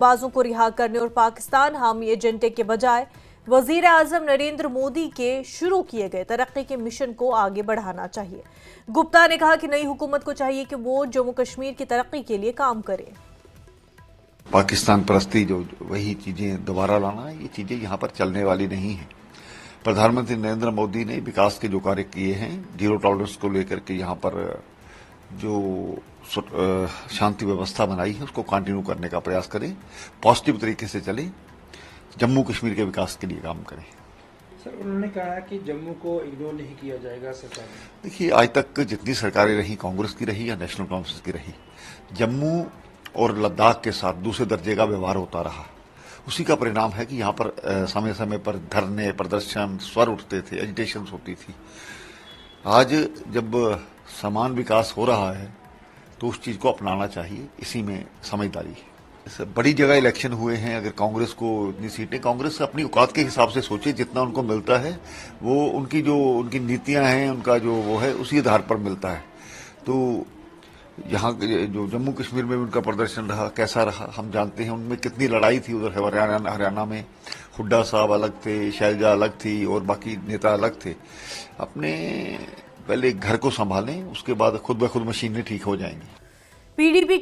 बाजों को रिहा करने और पाकिस्तान हामी एजेंडे के बजाय वजीर आजम नरेंद्र मोदी के शुरू किए गए तरक्की के मिशन को आगे बढ़ाना चाहिए। गुप्ता ने कहा कि नई हुकूमत को चाहिए कि वो जम्मू कश्मीर की तरक्की के लिए काम करे। पाकिस्तान परस्ती जो वही चीजें दोबारा लाना, ये चीजें यहाँ पर चलने वाली नहीं है। प्रधानमंत्री नरेंद्र मोदी ने विकास के जो कार्य किए हैं, जीरो टॉलरेंस को लेकर के यहाँ पर जो शांति व्यवस्था बनाई है उसको कंटिन्यू करने का प्रयास करें, पॉजिटिव तरीके से चले, जम्मू कश्मीर के विकास के लिए काम करें। सर, उन्होंने कहा कि जम्मू को इग्नोर नहीं किया जाएगा सरकार में। देखिए, आज तक जितनी सरकारें रही, कांग्रेस की रही या नेशनल कांफ्रेंस की रही, जम्मू और लद्दाख के साथ दूसरे दर्जे का व्यवहार होता रहा। उसी का परिणाम है कि यहाँ पर समय समय पर धरने, प्रदर्शन, स्वर उठते थे, एजिटेशन होती थी। आज जब समान विकास हो रहा है तो उस चीज को अपनाना चाहिए, इसी में समझदारी है। बड़ी जगह इलेक्शन हुए हैं, अगर कांग्रेस को इतनी सीटें, कांग्रेस अपनी औकात के हिसाब से सोचे, जितना उनको मिलता है वो उनकी नीतियां हैं, उनका जो वो है उसी आधार पर मिलता है। तो यहाँ जो जम्मू कश्मीर में उनका प्रदर्शन रहा, कैसा रहा हम जानते हैं। उनमें कितनी लड़ाई थी, उधर हरियाणा में हुड्डा साहब अलग थे, शैलजा अलग थी और बाकी नेता अलग थे। अपने पहले घर को संभालें, उसके बाद खुद ब खुद मशीनें ठीक हो जाएंगी। पीडीपी